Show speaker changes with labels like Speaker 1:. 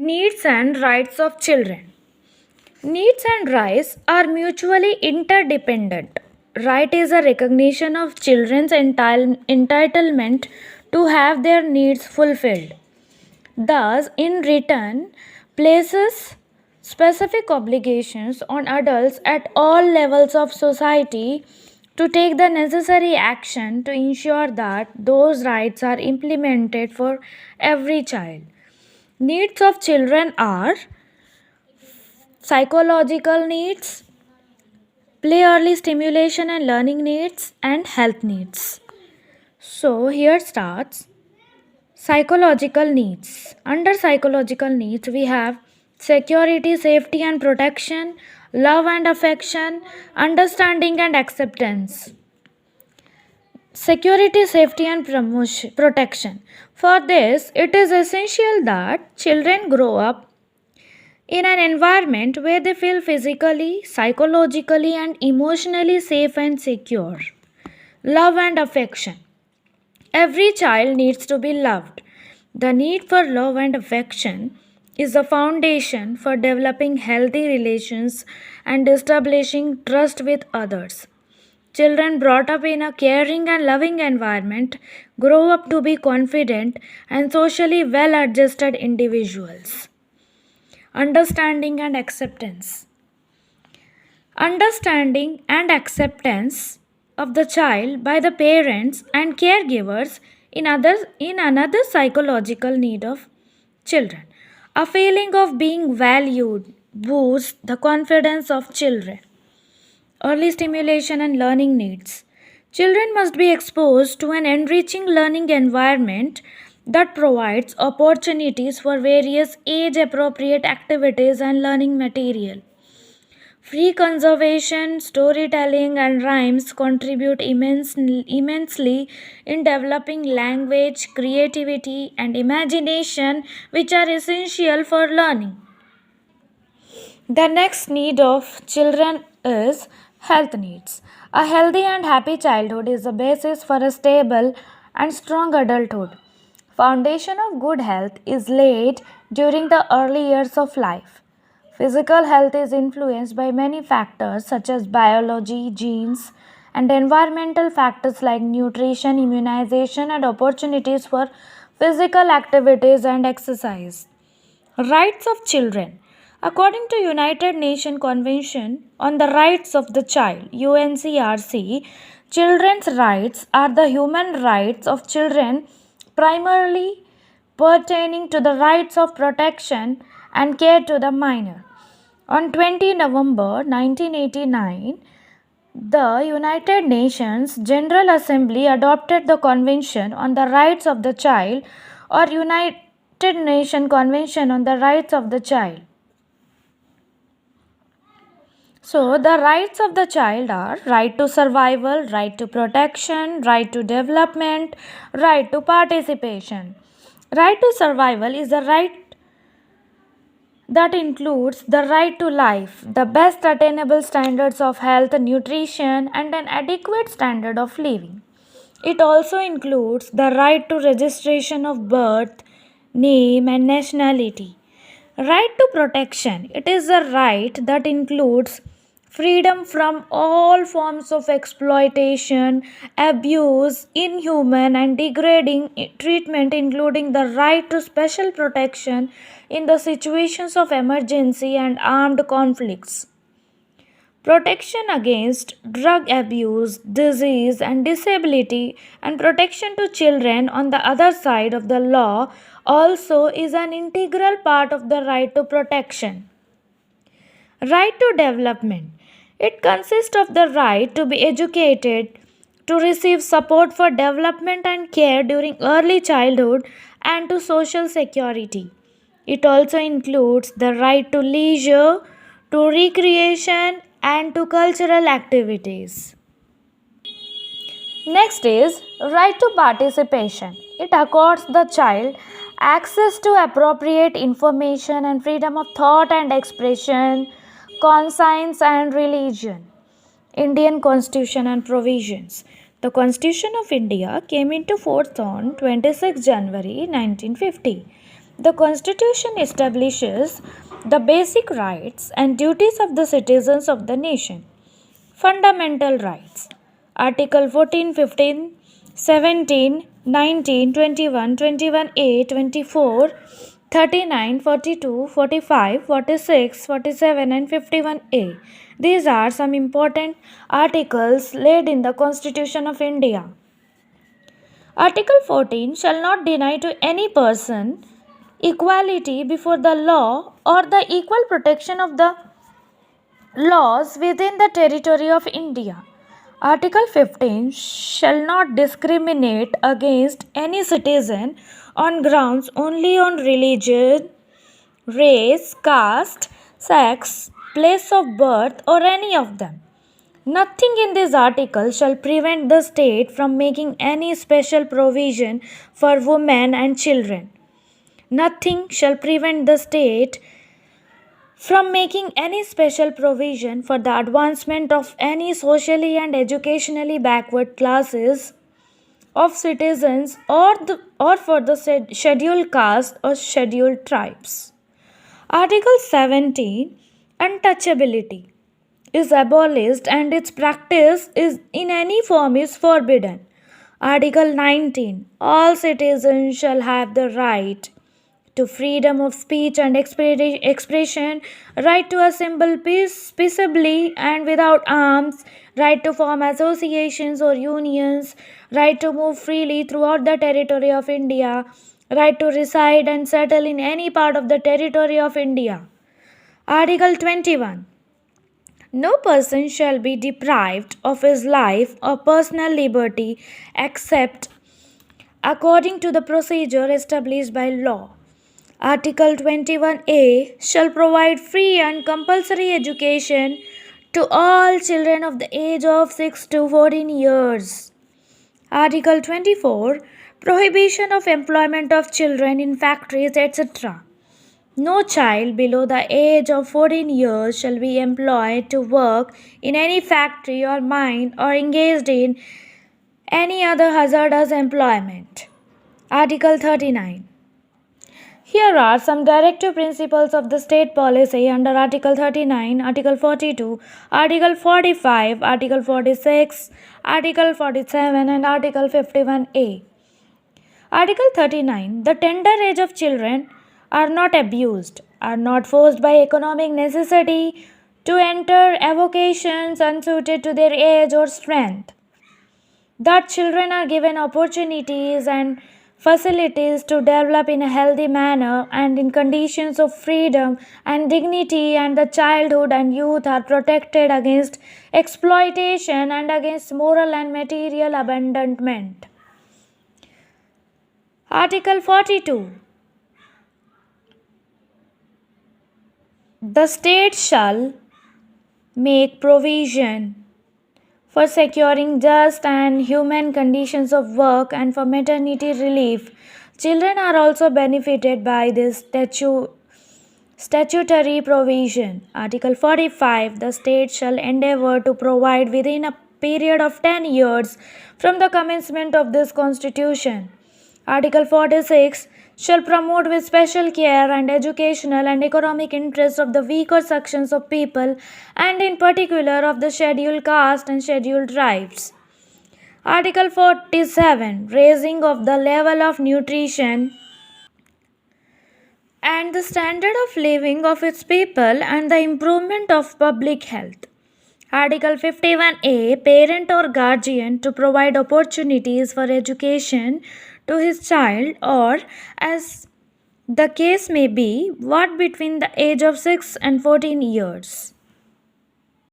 Speaker 1: Needs and rights of children. Needs and rights are mutually interdependent. Right is a recognition of children's entitlement to have their needs fulfilled. Thus, in return, places specific obligations on adults at all levels of society to take the necessary action to ensure that those rights are implemented for every child. Needs of children are psychological needs, play early stimulation and learning needs, and health needs. So, here starts psychological needs. Under psychological needs, we have security, safety, and protection, love and affection, understanding and acceptance. Security, safety, and protection. For this, it is essential that children grow up in an environment where they feel physically, psychologically, and emotionally safe and secure. Love and affection. Every child needs to be loved. The need for love and affection is the foundation for developing healthy relations and establishing trust with others. Children brought up in a caring and loving environment grow up to be confident and socially well adjusted individuals. Understanding and acceptance. Understanding and acceptance of the child by the parents and caregivers in another psychological need of children. A feeling of being valued boosts the confidence of children. Early stimulation and learning needs. Children must be exposed to an enriching learning environment that provides opportunities for various age appropriate activities and learning material. Free conservation, storytelling, and rhymes contribute immensely in developing language, creativity, and imagination, which are essential for learning. The next need of children is health needs. A healthy and happy childhood is the basis for a stable and strong adulthood. Foundation of good health is laid during the early years of life. Physical health is influenced by many factors such as biology, genes, and environmental factors like nutrition, immunization, and opportunities for physical activities and exercise. Rights of children. According to United Nations Convention on the Rights of the Child (UNCRC), children's rights are the human rights of children primarily pertaining to the rights of protection and care to the minor. On 20 November 1989, the United Nations General Assembly adopted the Convention on the Rights of the Child or United Nations Convention on the Rights of the Child. So, the rights of the child are right to survival, right to protection, right to development, right to participation. Right to survival is a right that includes the right to life, the best attainable standards of health, nutrition, and an adequate standard of living. It also includes the right to registration of birth, name, and nationality. Right to protection. It is a right that includes freedom from all forms of exploitation, abuse, inhuman, and degrading treatment, including the right to special protection in the situations of emergency and armed conflicts. Protection against drug abuse, disease, and disability, and protection to children on the other side of the law also is an integral part of the right to protection. Right to development. It consists of the right to be educated, to receive support for development and care during early childhood, and to social security. It also includes the right to leisure, to recreation, and to cultural activities. Next is right to participation. It accords the child access to appropriate information and freedom of thought and expression, conscience and religion. Indian Constitution and provisions. The Constitution of India came into force on 26 January 1950. The Constitution establishes the basic rights and duties of the citizens of the nation. Fundamental rights. Article 14, 15, 17, 19, 21, 21A, 24, 39, 42, 45, 46, 47, and 51A. These are some important articles laid in the Constitution of India. Article 14 shall not deny to any person equality before the law or the equal protection of the laws within the territory of India. Article 15 shall not discriminate against any citizen on grounds only on religion, race, caste, sex, place of birth, or any of them. Nothing in this article shall prevent the state from making any special provision for women and children. Nothing shall prevent the state from making any special provision for the advancement of any socially and educationally backward classes of citizens or for the scheduled caste or scheduled tribes. Article 17 Untouchability is abolished and its practice is in any form is forbidden. Article 19 All citizens shall have the right to freedom of speech and expression, right to assemble peaceably and without arms, right to form associations or unions, right to move freely throughout the territory of India, right to reside and settle in any part of the territory of India. Article 21 No person shall be deprived of his life or personal liberty except according to the procedure established by law. Article 21A shall provide free and compulsory education to all children of the age of 6 to 14 years. Article 24 Prohibition of employment of children in factories, etc. No child below the age of 14 years shall be employed to work in any factory or mine or engaged in any other hazardous employment. Article 39 Here are some directive principles of the state policy under Article 39, Article 42, Article 45, Article 46, Article 47, and Article 51A. Article 39 The tender age of children are not abused, are not forced by economic necessity to enter avocations unsuited to their age or strength. That children are given opportunities and facilities to develop in a healthy manner and in conditions of freedom and dignity, and the childhood and youth are protected against exploitation and against moral and material abandonment. Article 42 The state shall make provision for securing just and human conditions of work and for maternity relief. Children are also benefited by this statutory provision. Article 45 The state shall endeavour to provide within a period of 10 years from the commencement of this constitution. Article 46 shall promote with special care and educational and economic interests of the weaker sections of people and in particular of the scheduled caste and scheduled tribes. Article 47 Raising of the level of nutrition and the standard of living of its people and the improvement of public health. Article 51A Parent or guardian to provide opportunities for education to his child or, as the case may be, what between the age of 6 and 14 years.